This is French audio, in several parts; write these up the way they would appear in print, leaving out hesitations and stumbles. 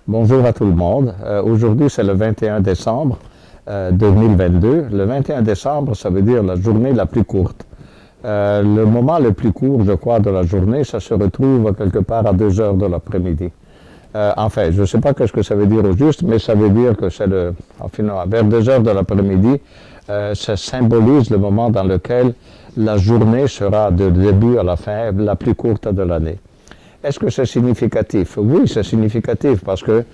Bonjour à tout le monde. Aujourd'hui, c'est le 21 décembre 2022. Le 21 décembre, ça veut dire la journée la plus courte. Le moment le plus court, je crois, de la journée, ça se retrouve quelque part à 2 heures de l'après-midi. Enfin, je ne sais pas ce que ça veut dire au juste, mais ça veut dire que c'est finalement, vers 2 heures de l'après-midi, ça symbolise le moment dans lequel la journée sera du début à la fin la plus courte de l'année. Est-ce que c'est significatif? Oui, c'est significatif parce que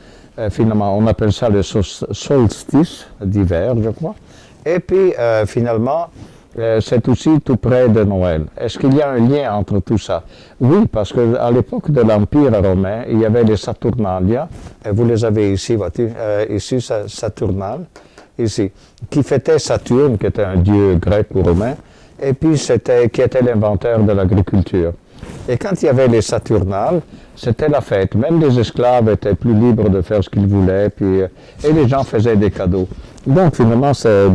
finalement, on appelle ça le solstice d'hiver, je crois. Et puis, finalement, c'est aussi tout près de Noël. Est-ce qu'il y a un lien entre tout ça? Oui, parce qu'à l'époque de l'Empire romain, il y avait les Saturnalia, et vous les avez ici, vois-tu, ici, Saturnal, ici, qui fêtait Saturne, qui était un dieu grec ou romain, et puis qui était l'inventeur de l'agriculture. Et quand il y avait les Saturnales, c'était la fête. Même les esclaves étaient plus libres de faire ce qu'ils voulaient, et les gens faisaient des cadeaux. Donc finalement, c'est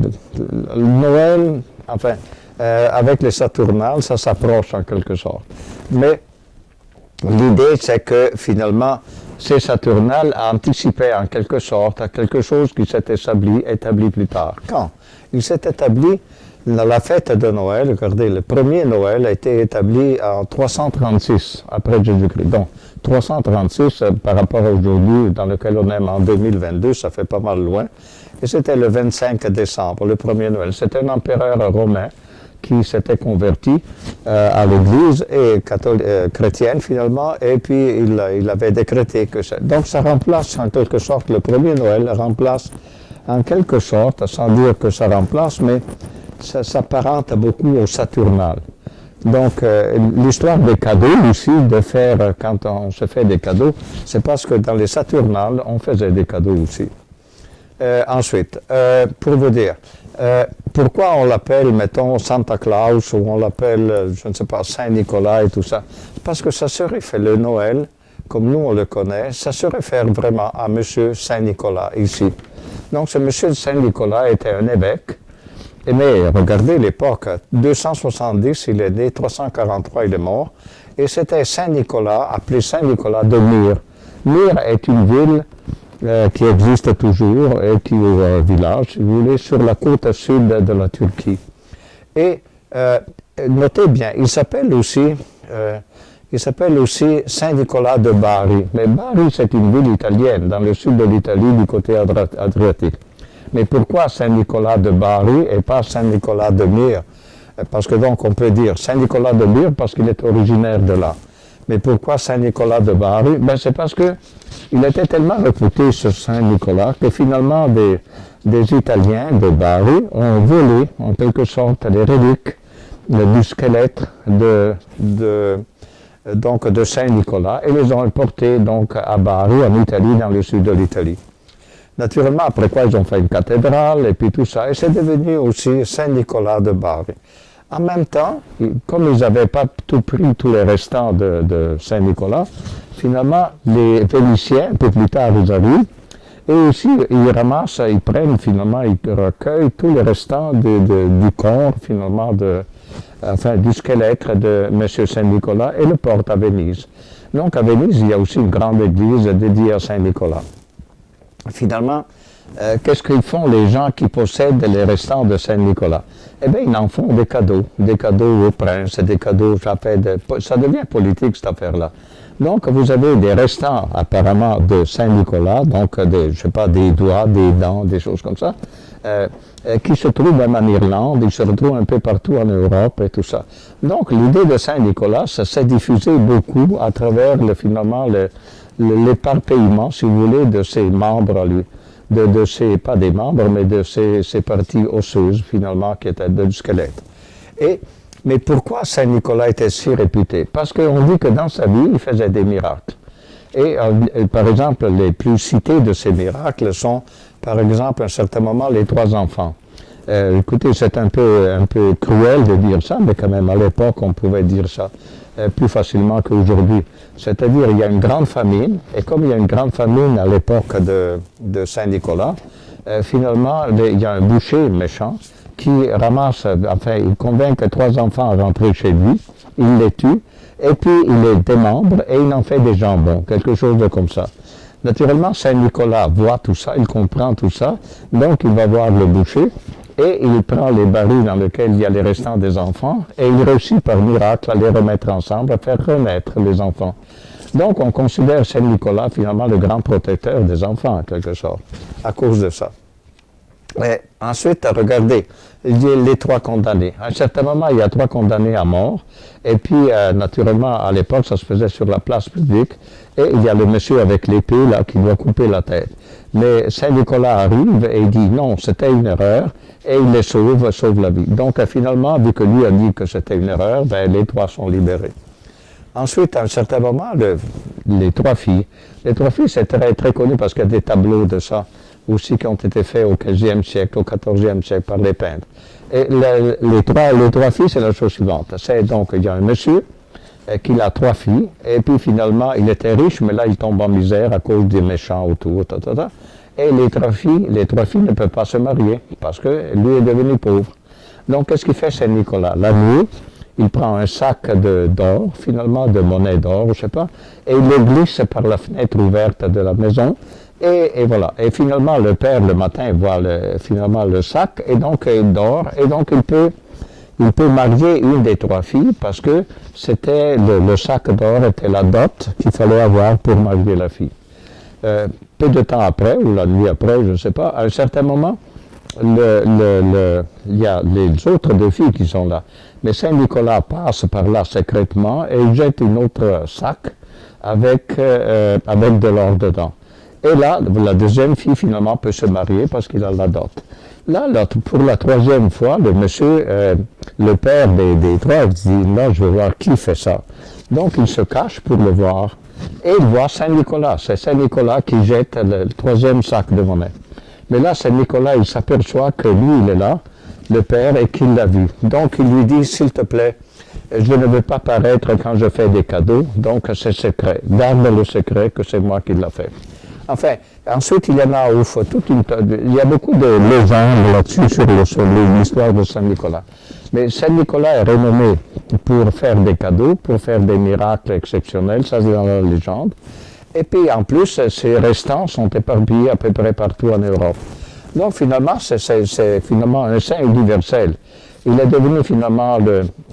Noël, enfin, avec les Saturnales, ça s'approche en quelque sorte. Mais l'idée, c'est que finalement, ces Saturnales anticipaient en quelque sorte à quelque chose qui s'est établi plus tard. Quand il s'est établi, la fête de Noël, regardez, le premier Noël a été établi en 336 après Jésus-Christ. Donc, 336 par rapport à aujourd'hui, dans lequel on est en 2022, ça fait pas mal loin. Et c'était le 25 décembre, le premier Noël. C'était un empereur romain qui s'était converti à l'Église et chrétienne finalement, et puis il avait décrété que ça. Donc, ça remplace en quelque sorte, le premier Noël remplace en quelque sorte, sans dire que ça remplace, mais ça s'apparente beaucoup au Saturnal. Donc, l'histoire des cadeaux aussi, de faire, quand on se fait des cadeaux, c'est parce que dans les Saturnales, on faisait des cadeaux aussi. Ensuite, pour vous dire, pourquoi on l'appelle, mettons, Santa Claus, ou on l'appelle, je ne sais pas, Saint-Nicolas et tout ça? Parce que ça se réfère, le Noël, comme nous on le connaît, ça se réfère vraiment à M. Saint-Nicolas, ici. Donc, ce M. Saint-Nicolas était un évêque. Mais regardez l'époque, 270 il est né, 343 il est mort, et c'était Saint-Nicolas, appelé Saint-Nicolas de Myre. Myre est une ville qui existe toujours, et qui est un village, si vous voulez, sur la côte sud de la Turquie. Et notez bien, il s'appelle aussi Saint-Nicolas de Bari. Mais Bari, c'est une ville italienne, dans le sud de l'Italie, du côté adriatique. Mais pourquoi Saint-Nicolas de Bari et pas Saint-Nicolas de Myre? Parce que donc on peut dire Saint-Nicolas de Myre parce qu'il est originaire de là. Mais pourquoi Saint-Nicolas de Bari? Ben c'est parce que il était tellement réputé ce Saint-Nicolas que finalement des Italiens de Bari ont volé en quelque sorte les reliques du squelette de Saint-Nicolas et les ont importés donc à Bari en Italie, dans le sud de l'Italie. Naturellement, après quoi, ils ont fait une cathédrale et puis tout ça. Et c'est devenu aussi Saint-Nicolas de Bari. En même temps, comme ils n'avaient pas tout pris, tous les restants de Saint-Nicolas, finalement, les Vénitiens, un peu plus tard, ils arrivent. Et aussi, ils ramassent, ils prennent finalement, ils recueillent tous les restants du corps, finalement, du squelette de M. Saint-Nicolas et le portent à Venise. Donc, à Venise, il y a aussi une grande église dédiée à Saint-Nicolas. Finalement, qu'est-ce qu'ils font les gens qui possèdent les restants de Saint-Nicolas? Eh bien, ils en font des cadeaux au prince, des cadeaux, ça devient politique cette affaire-là. Donc, vous avez des restants apparemment de Saint-Nicolas, donc des doigts, des dents, des choses comme ça, qui se trouvent même en Irlande, ils se retrouvent un peu partout en Europe et tout ça. Donc, l'idée de Saint-Nicolas, ça s'est diffusé beaucoup à travers finalement l'éparpillement, si vous voulez, de ses membres à lui, pas des membres, mais de ses parties osseuses, finalement, qui étaient du squelette. Mais pourquoi Saint-Nicolas était si réputé? Parce qu'on dit que dans sa vie, il faisait des miracles. Et par exemple, les plus cités de ces miracles sont, par exemple, à un certain moment, les 3 enfants. Écoutez, c'est un peu cruel de dire ça, mais quand même, à l'époque, on pouvait dire ça plus facilement qu'aujourd'hui. C'est-à-dire, il y a une grande famine, et comme il y a une grande famine à l'époque de Saint-Nicolas, finalement, il y a un boucher méchant qui ramasse, il convainc 3 enfants à rentrer chez lui, il les tue, et puis il les démembre et il en fait des jambons, quelque chose de comme ça. Naturellement, Saint-Nicolas voit tout ça, il comprend tout ça, donc il va voir le boucher et il prend les barils dans lesquels il y a les restants des enfants et il réussit par miracle à les remettre ensemble, à faire renaître les enfants. Donc on considère Saint-Nicolas finalement le grand protecteur des enfants en quelque sorte, à cause de ça. Et ensuite, regardez, il y a les 3 condamnés. À un certain moment, il y a 3 condamnés à mort. Et puis, naturellement, à l'époque, ça se faisait sur la place publique. Et il y a le monsieur avec l'épée, là, qui doit couper la tête. Mais Saint-Nicolas arrive et il dit non, c'était une erreur. Et il les sauve la vie. Donc, finalement, vu que lui a dit que c'était une erreur, ben, les 3 sont libérés. Ensuite, à un certain moment, les 3 filles. Les 3 filles, c'est très, très connu parce qu'il y a des tableaux de ça aussi qui ont été faits au XVe siècle, au XIVe siècle par les peintres. Et les trois filles, c'est la chose suivante. C'est donc, il y a un monsieur qui a 3 filles, et puis finalement, il était riche, mais là, il tombe en misère à cause des méchants autour, et les trois filles ne peuvent pas se marier, parce que lui est devenu pauvre. Donc, qu'est-ce qu'il fait Saint-Nicolas? La nuit, il prend un sac d'or, finalement, de monnaie d'or, je sais pas, et il le glisse par la fenêtre ouverte de la maison, et voilà. Et finalement, le père, le matin, voit finalement le sac, et donc il dort, et donc il peut marier une des 3 filles, parce que c'était le sac d'or était la dot qu'il fallait avoir pour marier la fille. Peu de temps après, ou la nuit après, je ne sais pas, à un certain moment, il y a les autres 2 filles qui sont là. Mais Saint-Nicolas passe par là secrètement et il jette une autre sac avec de l'or dedans. Et là, la deuxième fille, finalement, peut se marier parce qu'il a la dot. Là, pour la 3e fois, le monsieur, le père des 3, dit, là, je veux voir qui fait ça. Donc, il se cache pour le voir. Et il voit Saint-Nicolas. C'est Saint-Nicolas qui jette le 3e sac de monnaie. Mais là, Saint-Nicolas, il s'aperçoit que lui, il est là, le père, et qu'il l'a vu. Donc, il lui dit, s'il te plaît, je ne veux pas paraître quand je fais des cadeaux, donc c'est secret. Garde le secret que c'est moi qui l'ai fait. Enfin, ensuite, il y en a il y a beaucoup de légendes là-dessus sur l'histoire de Saint-Nicolas. Mais Saint-Nicolas est renommé pour faire des cadeaux, pour faire des miracles exceptionnels, ça c'est dans la légende. Et puis, en plus, ses restants sont éparpillés à peu près partout en Europe. Donc, finalement, c'est finalement un saint universel. Il est devenu finalement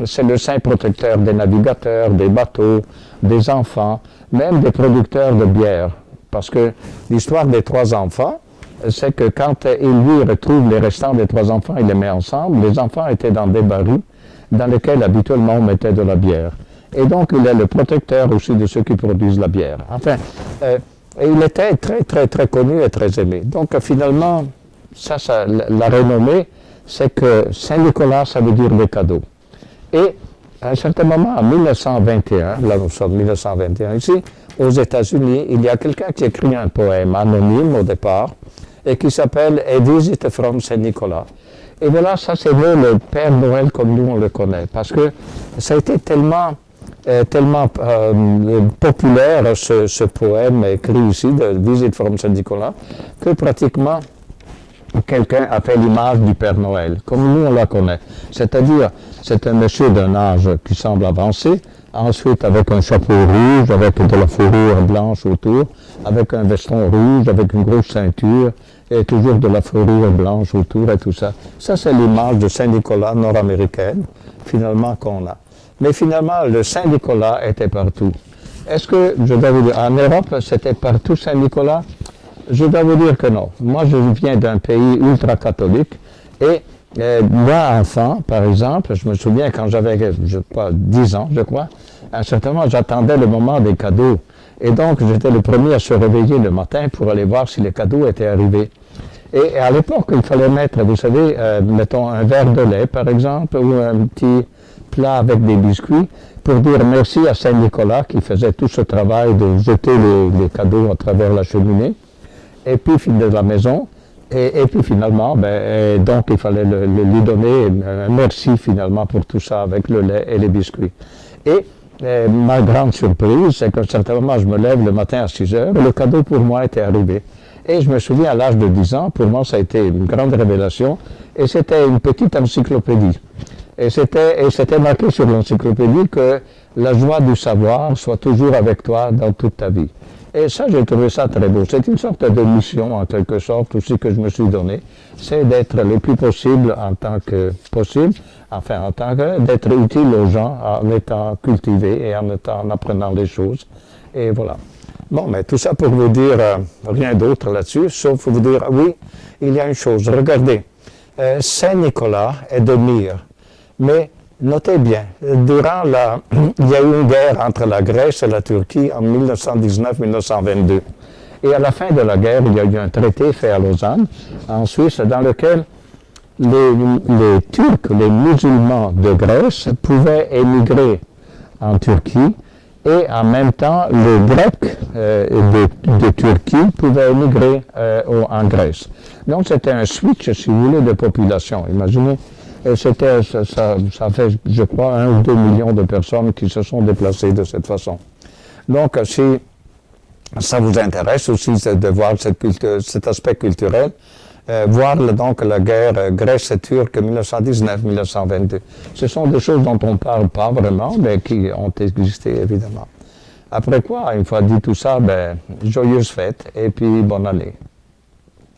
c'est le saint protecteur des navigateurs, des bateaux, des enfants, même des producteurs de bière. Parce que l'histoire des 3 enfants, c'est que quand il lui retrouve les restants des 3 enfants, il les met ensemble. Les enfants étaient dans des barils dans lesquels habituellement on mettait de la bière. Et donc il est le protecteur aussi de ceux qui produisent la bière. Enfin, et il était très, très, très connu et très aimé. Donc finalement, la renommée, c'est que Saint-Nicolas, ça veut dire des cadeaux. Et à un certain moment, en 1921, là nous sommes en 1921 ici, aux États-Unis, il y a quelqu'un qui écrit un poème anonyme au départ et qui s'appelle A Visit from Saint Nicolas. Et voilà, ça c'est le Père Noël comme nous on le connaît, parce que ça a été tellement populaire ce poème écrit ici de Visit from Saint Nicolas que pratiquement quelqu'un a fait l'image du Père Noël, comme nous on la connaît. C'est-à-dire, c'est un monsieur d'un âge qui semble avancé, ensuite avec un chapeau rouge, avec de la fourrure blanche autour, avec un veston rouge, avec une grosse ceinture, et toujours de la fourrure blanche autour et tout ça. Ça, c'est l'image de Saint-Nicolas nord-américaine, finalement, qu'on a. Mais finalement, le Saint-Nicolas était partout. Est-ce que, je dois vous dire, en Europe, c'était partout Saint-Nicolas? Je dois vous dire que non. Moi, je viens d'un pays ultra-catholique et moi, enfant, par exemple, je me souviens quand j'avais, 10 ans, je crois, à un certain moment, j'attendais le moment des cadeaux. Et donc, j'étais le premier à se réveiller le matin pour aller voir si les cadeaux étaient arrivés. Et à l'époque, il fallait mettre, vous savez, mettons un verre de lait, par exemple, ou un petit plat avec des biscuits, pour dire merci à Saint-Nicolas qui faisait tout ce travail de jeter les cadeaux à travers la cheminée, et puis de la maison. Et puis finalement, donc il fallait lui donner un merci finalement pour tout ça avec le lait et les biscuits. Et ma grande surprise, c'est qu'à un certain moment, je me lève le matin à 6 heures et le cadeau pour moi était arrivé. Et je me souviens, à l'âge de 10 ans, pour moi, ça a été une grande révélation. Et c'était une petite encyclopédie. Et c'était marqué sur l'encyclopédie que la joie du savoir soit toujours avec toi dans toute ta vie. Et ça, j'ai trouvé ça très beau. C'est une sorte de mission, en quelque sorte, aussi que je me suis donné. C'est d'être le plus possible en tant que possible, enfin, en tant que, d'être utile aux gens en étant cultivé et en apprenant les choses. Et voilà. Bon, mais tout ça pour vous dire rien d'autre là-dessus, sauf vous dire, oui, il y a une chose. Regardez, Saint-Nicolas est de Myre, mais notez bien, il y a eu une guerre entre la Grèce et la Turquie en 1919-1922. Et à la fin de la guerre, il y a eu un traité fait à Lausanne, en Suisse, dans lequel les Turcs, les musulmans de Grèce, pouvaient émigrer en Turquie, et en même temps, les Grecs de Turquie pouvaient émigrer en Grèce. Donc c'était un switch, si vous voulez, de population. Imaginez, ça fait, je crois, 1 ou 2 millions de personnes qui se sont déplacées de cette façon. Donc, si ça vous intéresse aussi de voir cet aspect culturel, voir donc la guerre Grèce-Turque 1919-1922. Ce sont des choses dont on ne parle pas vraiment, mais qui ont existé évidemment. Après quoi, une fois dit tout ça, joyeuses fêtes et puis bonne année.